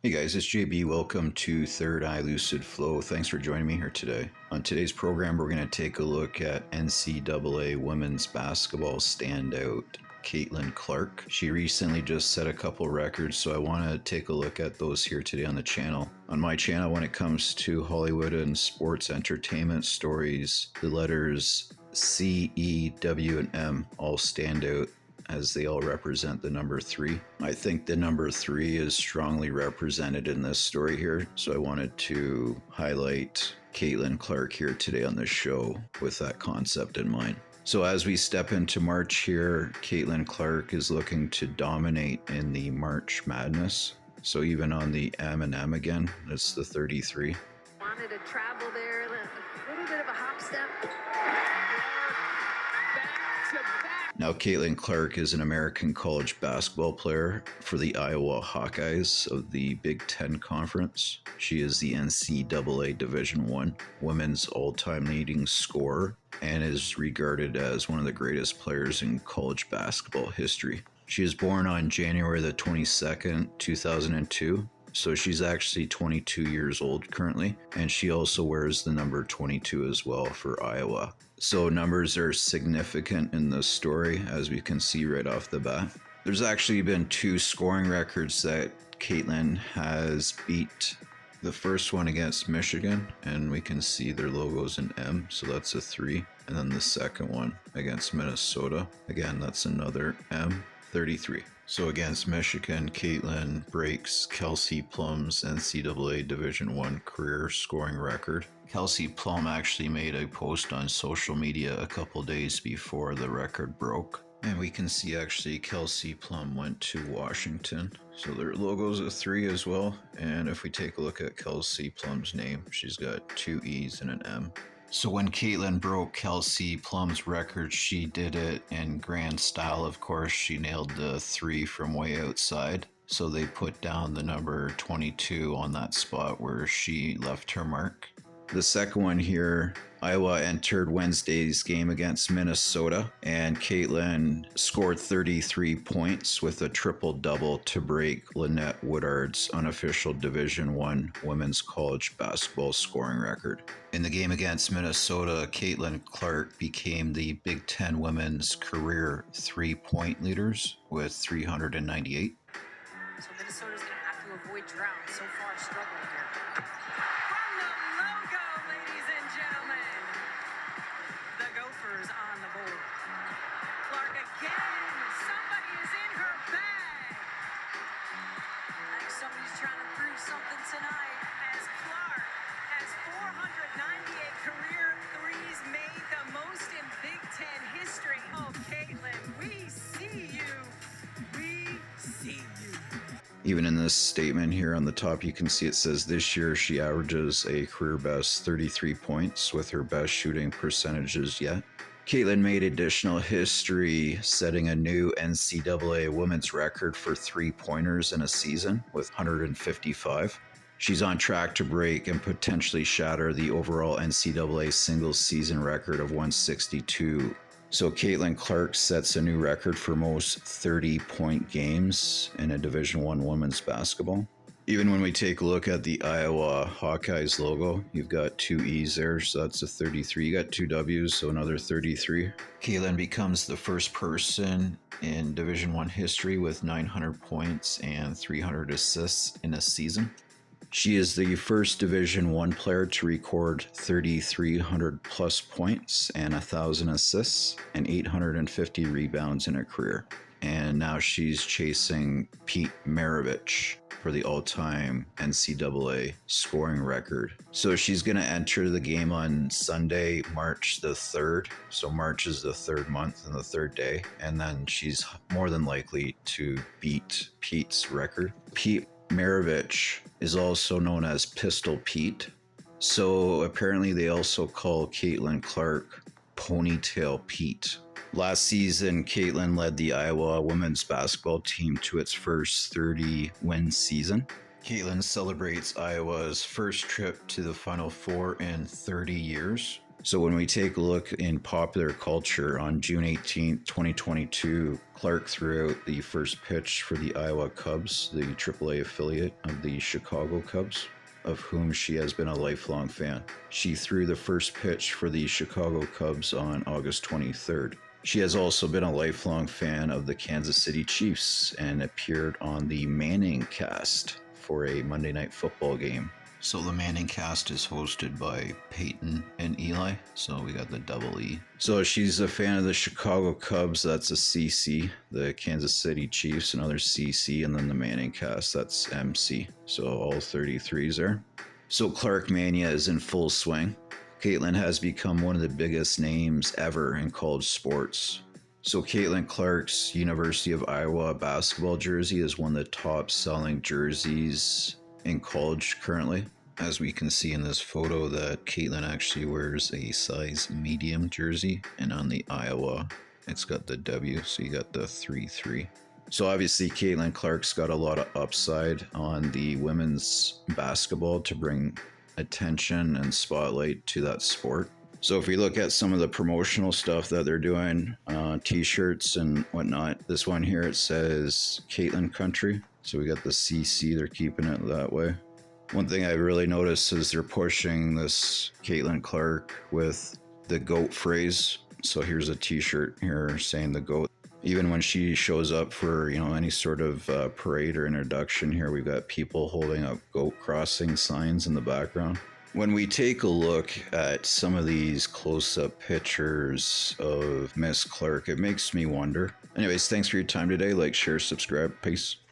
Hey guys, it's JB. Welcome to Third Eye Lucid Flow. Thanks for joining me here today. On today's program, we're going to take a look at NCAA women's basketball standout CAITLINCLARK. She recently just set a couple records, so I want to take a look at those here today on the channel. On my channel, when it comes to Hollywood and sports entertainment stories, the letters C, E, W, and M all stand out, as they all represent the number 3. I think the number 3 is strongly represented in this story here, so I wanted to highlight CAITLINCLARK here today on the show with that concept in mind. So as we step into March here, CAITLINCLARK is looking to dominate in the March Madness. So even on the M and M again, it's the 33. Wanted to travel there, a little bit of a hop step. Now, CAITLINCLARK is an American college basketball player for the Iowa Hawkeyes of the Big Ten Conference. She is the NCAA Division I women's all-time leading scorer and is regarded as one of the greatest players in college basketball history. She was born on January the 22nd, 2002. So she's actually 22 years old currently, and she also wears the number 22 as well for Iowa. So numbers are significant in this story, as we can see right off the bat. There's actually been 2 scoring records that Caitlin has beat. The first one against Michigan, and we can see their logos in M, so that's a 3. And then the second one against Minnesota, again, that's another M, 33. So against Michigan, Caitlin breaks Kelsey Plum's NCAA Division I career scoring record. Kelsey Plum actually made a post on social media a couple days before the record broke. And we can see actually Kelsey Plum went to Washington. So their logo's a 3 as well. And if we take a look at Kelsey Plum's name, she's got 2 E's and an M. So when Caitlin broke Kelsey Plum's record, she did it in grand style, of course. She nailed the 3 from way outside. So they put down the number 22 on that spot where she left her mark. The second one here, Iowa entered Wednesday's game against Minnesota, and Caitlin scored 33 points with a triple-double to break Lynette Woodard's unofficial Division I women's college basketball scoring record. In the game against Minnesota, CAITLINCLARK became the Big Ten women's career 3-point leaders with 398. So Minnesota's going to have to avoid drought. So far, struggling here. On the board. Clark again. Somebody is in her bag. Like somebody's trying to prove something tonight as Clark has 498 career threes made, the most in Big Ten history. Oh, Caitlin, we see you. We see you. Even in this statement here on the top, you can see it says this year she averages a career best 33 points with her best shooting percentages yet. Caitlin made additional history, setting a new NCAA women's record for 3-pointers in a season with 155. She's on track to break and potentially shatter the overall NCAA singles season record of 162. So CAITLINCLARK sets a new record for most 30-point games in a Division I women's basketball. Even when we take a look at the Iowa Hawkeyes logo, you've got 2 E's there, so that's a 33. You got 2 W's, so another 33. Caitlin becomes the first person in Division I history with 900 points and 300 assists in a season. She is the first Division I player to record 3,300 plus points and 1,000 assists and 850 rebounds in her career. And now she's chasing Pete Maravich for the all-time NCAA scoring record. So she's going to enter the game on Sunday, March the 3rd. So March is the 3rd month and the 3rd day. And then she's more than likely to beat Pete's record. Pete Maravich is also known as Pistol Pete. So apparently they also call CAITLINCLARK Ponytail Pete. Last season, Caitlin led the Iowa women's basketball team to its first 30-win season. Caitlin celebrates Iowa's first trip to the Final Four in 30 years. So when we take a look in popular culture, on June 18th, 2022, Clark threw out the first pitch for the Iowa Cubs, the AAA affiliate of the Chicago Cubs, of whom she has been a lifelong fan. She threw the first pitch for the Chicago Cubs on August 23rd. She has also been a lifelong fan of the Kansas City Chiefs and appeared on the Manning cast for a Monday Night Football game. So the Manning cast is hosted by Peyton and Eli, so we got the double E. So she's a fan of the Chicago Cubs, that's a CC, the Kansas City Chiefs, another CC, and then the Manning cast, that's MC. So all 33s there. So Clark Mania is in full swing. Caitlin has become one of the biggest names ever in college sports. So Caitlin Clark's University of Iowa basketball jersey is one of the top selling jerseys in college currently. As we can see in this photo that Caitlin actually wears a size medium jersey, and on the Iowa it's got the W, so you got the 3-3. So obviously Caitlin Clark's got a lot of upside on the women's basketball to bring attention and spotlight to that sport. So if we look at some of the promotional stuff that they're doing, t-shirts and whatnot, this one here, it says Caitlin Country. So we got the CC, they're keeping it that way. One thing I really noticed is they're pushing this Caitlin Clark with the GOAT phrase. So here's a t-shirt here saying the GOAT. Even when she shows up for, any sort of parade or introduction here, we've got people holding up GOAT crossing signs in the background. When we take a look at some of these close-up pictures of Miss Clark, it makes me wonder. Anyways, thanks for your time today. Like, share, subscribe. Peace.